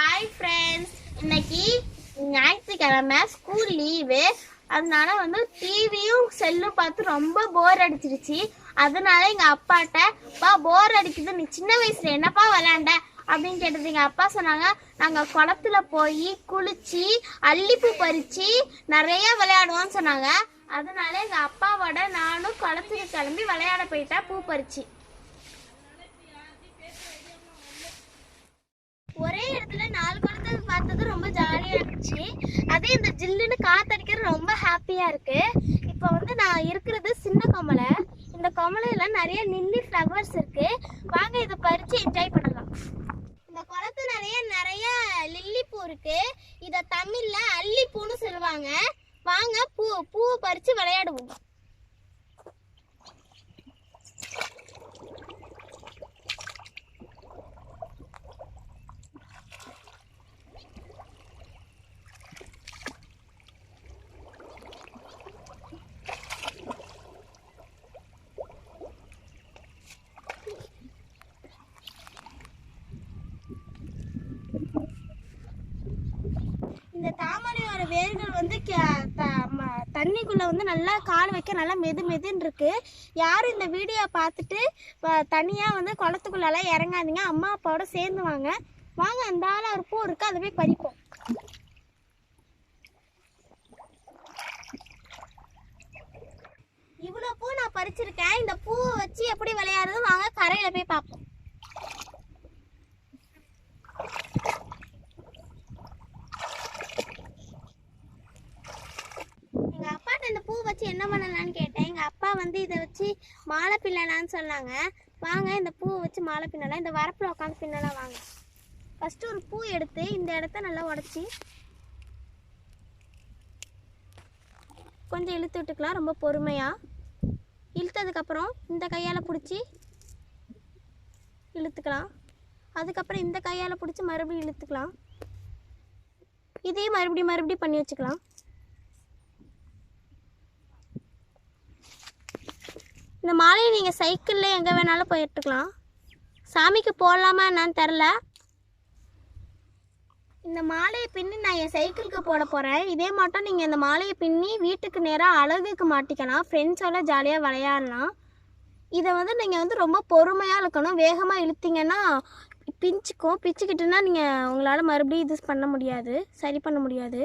Hi friends, இன்னைக்கு ஞாயிற்றுக்கிழமை school leave. அதனால டிவியும் செல்லும் பார்த்து ரொம்ப போர் அடிச்சிருச்சு. அதனால எங்கள் அப்பாட்ட, அப்பா போர் அடிக்குது, நீ சின்ன வயசுல என்னப்பா விளையாண்ட அப்படின்னு கேட்டது. எங்கள் அப்பா சொன்னாங்க, நாங்கள் குளத்துல போய் குளிச்சு அல்லிப்பூ பறித்து நிறைய விளையாடுவோம்னு சொன்னாங்க. அதனால எங்கள் அப்பாவோட நானும் குளத்துக்கு கிளம்பி விளையாட போயிட்டேன் பூ பறிச்சு. ஒரே இடத்துல 4 குளத்தை பார்த்தது ரொம்ப ஜாலியாக இருந்துச்சு. அதே இந்த ஜில்லுன்னு காத்தடிக்கிறது ரொம்ப ஹாப்பியாக இருக்கு. இப்போ நான் இருக்கிறது சின்ன கமலை. இந்த கமலையில நிறைய லில்லி ஃப்ளவர்ஸ் இருக்கு. வாங்க இதை பறித்து என்ஜாய் பண்ணலாம். இந்த குளத்துல நிறைய லில்லி பூ இருக்கு. இதை தமிழ்ல அல்லிப்பூன்னு சொல்லுவாங்க. வாங்க பூவை பறித்து விளையாடுவோம். இந்த தாமரையோட வேர்கள் தண்ணிக்குள்ள நல்லா கால் வைக்க நல்லா மெதுன்னு இருக்கு. யாரும் இந்த வீடியோ பார்த்துட்டு தனியா குளத்துக்குள்ளெல்லாம் இறங்காதீங்க. அம்மா அப்பாவோட சேர்ந்து வாங்க. அந்த ஆள ஒரு பூ இருக்கு, அதை போய் பறிப்போம். இவ்வளோ பூ நான் பறிச்சிருக்கேன். இந்த பூவை வச்சு எப்படி விளையாடுறது வாங்க கரையில போய் பார்ப்போம். எங்க அப்பாட்ட இந்த பூ வச்சு என்ன பண்ணலான்னு கேட்டேன். எங்க அப்பா இதை வச்சு மாலை பின்னலான்னு சொன்னாங்க. வாங்க இந்த பூவை வச்சு மாலை பின்னலாம். இந்த வரப்புல உட்காந்து பின்னலாம் வாங்க. ஃபர்ஸ்ட் ஒரு பூ எடுத்து இந்த இடத்த நல்லா உடச்சி கொஞ்சம் இழுத்து விட்டுக்கலாம். ரொம்ப பொறுமையா இழுத்ததுக்கப்புறம் இந்த கையால் பிடிச்சி இழுத்துக்கலாம். அதுக்கப்புறம் இந்த கையால் பிடிச்சி மறுபடியும் இழுத்துக்கலாம். இதே மறுபடியும் பண்ணி வச்சுக்கலாம். இந்த மாலையை நீங்கள் சைக்கிளில் எங்கே வேணாலும் போயிட்டுக்கலாம். சாமிக்கு போடலாமா என்னன்னு தெரில. இந்த மாலையை பின்னி நான் என் சைக்கிளுக்கு போட போகிறேன். இதே மட்டும் நீங்கள் இந்த மாலையை பின்னி வீட்டுக்கு நேராக அழகுக்கு மாட்டிக்கலாம். ஃப்ரெண்ட்ஸோட ஜாலியாக விளையாடலாம். இதை நீங்கள் ரொம்ப பொறுமையாக இழுக்கணும். வேகமாக இழுத்தீங்கன்னா பிச்சுக்கிட்டுன்னா நீங்கள் உங்களால் மறுபடியும் இது பண்ண முடியாது, சரி பண்ண முடியாது.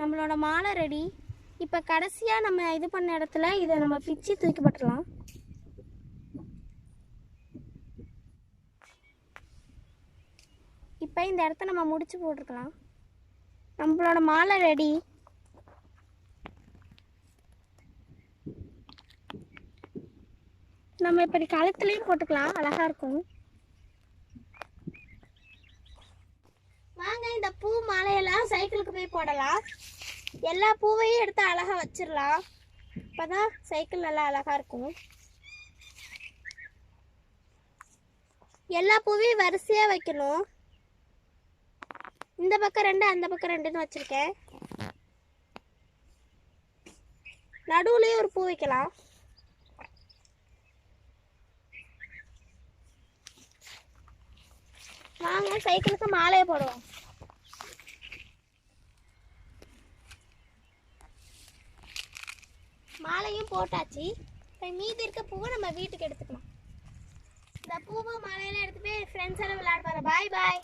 நம்மளோட மாலை ரெடி. இப்போ கடைசியாக நம்ம இது பண்ண இடத்துல இதை நம்ம பிச்சு தூக்கி போட்டுடலாம். இப்போ இந்த இடத்த நம்ம முடிச்சு போட்டுருக்கலாம். நம்மளோட மாலை ரெடி. நம்ம இப்படி கழுத்துலையும் போட்டுக்கலாம், அழகாக இருக்கும். வாங்க இந்த பூ மாலையெல்லாம் சைக்கிளுக்கு போய் போடலாம். எல்லா பூவையும் எடுத்து அழகாக வச்சிடலாம். அப்போதான் சைக்கிள் நல்லா அழகாக இருக்கும். எல்லா பூவையும் வரிசையாக வைக்கணும். இந்த பக்கம் 2 அந்த பக்கம் 2ன்னு வச்சுருக்கேன். நடுவுலையும் ஒரு பூ வைக்கலாம். வாங்க சைக்கிளுக்கு மாலையை போடுவோம். மாலையும் போட்டாச்சு. இப்போ மீதி இருக்க பூவை நம்ம வீட்டுக்கு எடுத்துக்கலாம். இந்த பூவை மாலையெல்லாம் எடுத்து போய் ஃப்ரெண்ட்ஸோட விளையாட போகிறோம். பாய்.